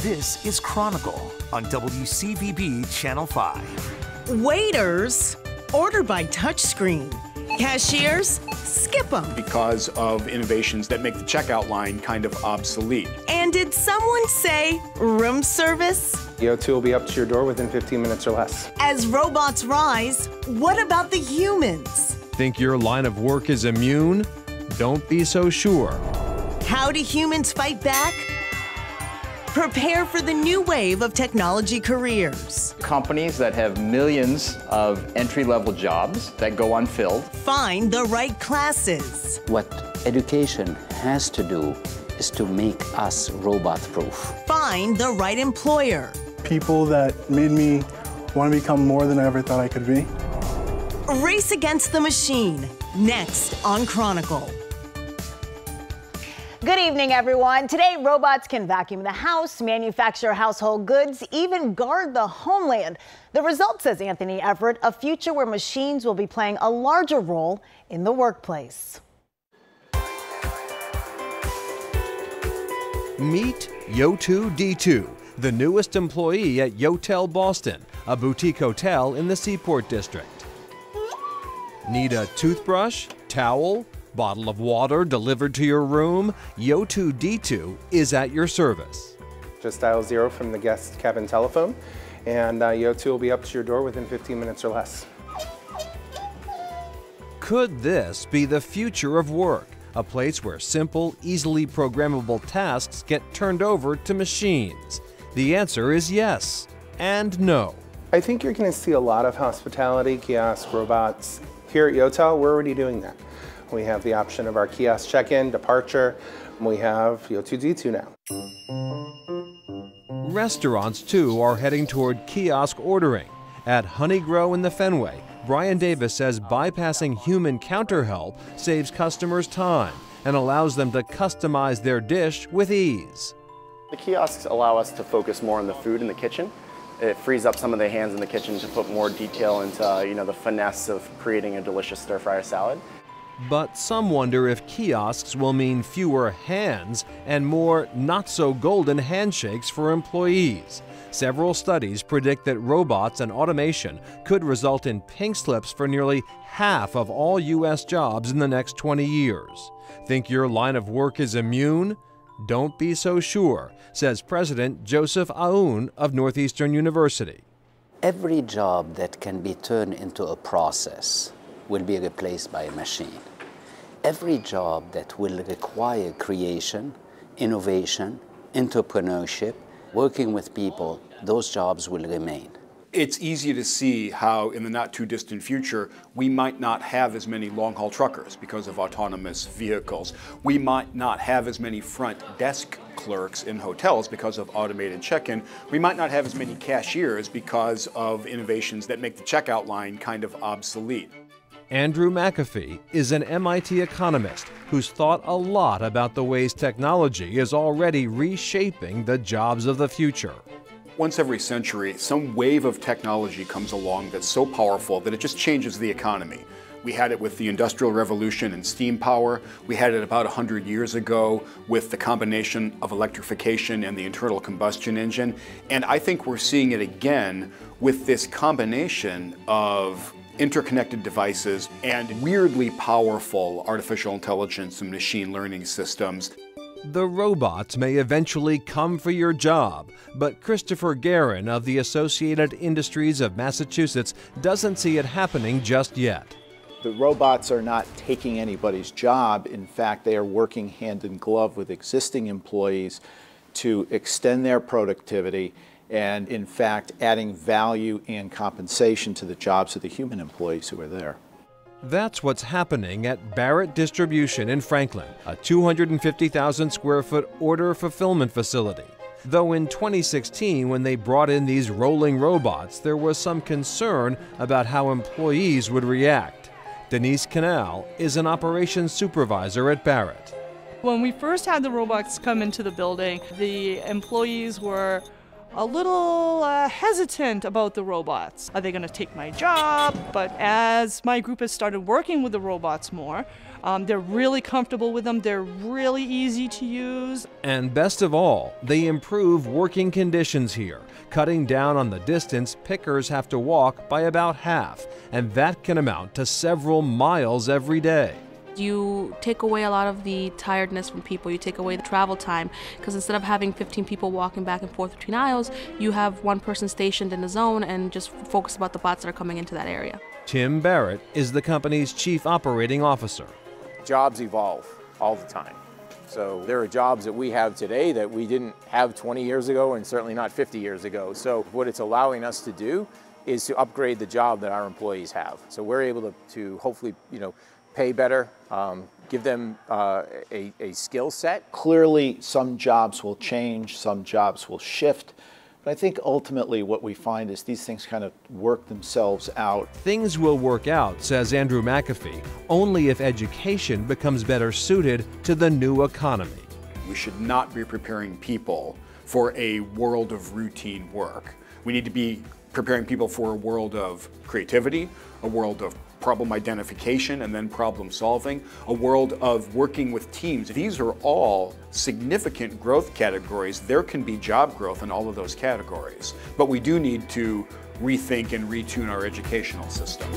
This is Chronicle on WCVB Channel 5. Waiters, order by touchscreen. Cashiers, skip them. Because of innovations that make the checkout line kind of obsolete. And did someone say room service? Yo2 will be up to your door within 15 minutes or less. As robots rise, what about the humans? Think your line of work is immune? Don't be so sure. How do humans fight back? Prepare for the new wave of technology careers. Companies that have millions of entry-level jobs that go unfilled. Find the right classes. What education has to do is to make us robot-proof. Find the right employer. People that made me want to become more than I ever thought I could be. Race against the machine, next on Chronicle. Good evening, everyone. Today, robots can vacuum the house, manufacture household goods, even guard the homeland. The result, says Anthony Everett, a future where machines will be playing a larger role in the workplace. Meet Yo2D2, the newest employee at Yotel Boston, a boutique hotel in the Seaport District. Need a toothbrush, towel, bottle of water delivered to your room? Yo2D2 is at your service. Just dial 0 from the guest cabin telephone, and Yo2 will be up to your door within 15 minutes or less. Could this be the future of work? A place where simple, easily programmable tasks get turned over to machines? The answer is yes and no. I think you're going to see a lot of hospitality kiosk robots. Here at Yotel, we're already doing that. We have the option of our kiosk check-in, departure, and we have Yo2D2 now. Restaurants, too, are heading toward kiosk ordering. At Honeygrow in the Fenway, Brian Davis says bypassing human counter help saves customers time and allows them to customize their dish with ease. The kiosks allow us to focus more on the food in the kitchen. It frees up some of the hands in the kitchen to put more detail into the finesse of creating a delicious stir-fry salad. But some wonder if kiosks will mean fewer hands and more not-so-golden handshakes for employees. Several studies predict that robots and automation could result in pink slips for nearly half of all U.S. jobs in the next 20 years. Think your line of work is immune? Don't be so sure, says President Joseph Aoun of Northeastern University. Every job that can be turned into a process will be replaced by a machine. Every job that will require creation, innovation, entrepreneurship, working with people, those jobs will remain. It's easy to see how in the not too distant future we might not have as many long-haul truckers because of autonomous vehicles. We might not have as many front desk clerks in hotels because of automated check-in. We might not have as many cashiers because of innovations that make the checkout line kind of obsolete. Andrew McAfee is an MIT economist who's thought a lot about the ways technology is already reshaping the jobs of the future. Once every century, some wave of technology comes along that's so powerful that it just changes the economy. We had it with the Industrial Revolution and steam power. We had it about 100 years ago with the combination of electrification and the internal combustion engine. And I think we're seeing it again with this combination of interconnected devices and weirdly powerful artificial intelligence and machine learning systems. The robots may eventually come for your job, but Christopher Guerin of the Associated Industries of Massachusetts doesn't see it happening just yet. The robots are not taking anybody's job. In fact, they are working hand in glove with existing employees to extend their productivity and, in fact, adding value and compensation to the jobs of the human employees who are there. That's what's happening at Barrett Distribution in Franklin, a 250,000 square foot order fulfillment facility. Though in 2016, when they brought in these rolling robots, there was some concern about how employees would react. Denise Canal is an operations supervisor at Barrett. When we first had the robots come into the building, the employees were a little hesitant about the robots. Are they going to take my job? But as my group has started working with the robots more, they're really comfortable with them. They're really easy to use. And best of all, they improve working conditions here, cutting down on the distance pickers have to walk by about half, and that can amount to several miles every day. You take away a lot of the tiredness from people. You take away the travel time, because instead of having 15 people walking back and forth between aisles, you have one person stationed in a zone and just focus about the bots that are coming into that area. Tim Barrett is the company's chief operating officer. Jobs evolve all the time. So there are jobs that we have today that we didn't have 20 years ago and certainly not 50 years ago. So what it's allowing us to do is to upgrade the job that our employees have. So we're able to hopefully, pay better, give them a skill set. Clearly, some jobs will change, some jobs will shift. But I think ultimately what we find is these things kind of work themselves out. Things will work out, says Andrew McAfee, only if education becomes better suited to the new economy. We should not be preparing people for a world of routine work. We need to be preparing people for a world of creativity, a world of problem identification and then problem solving, a world of working with teams. These are all significant growth categories. There can be job growth in all of those categories, but we do need to rethink and retune our educational system.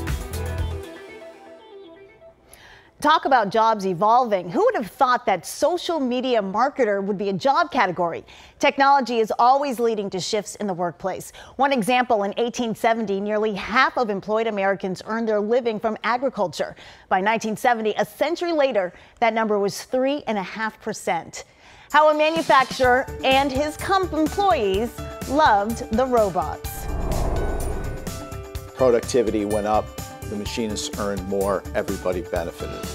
Talk about jobs evolving. Who would have thought that social media marketer would be a job category? Technology is always leading to shifts in the workplace. One example, in 1870, nearly half of employed Americans earned their living from agriculture. By 1970, a century later, that number was 3.5%. How a manufacturer and his employees loved the robots. Productivity went up. The machinists earned more, everybody benefited.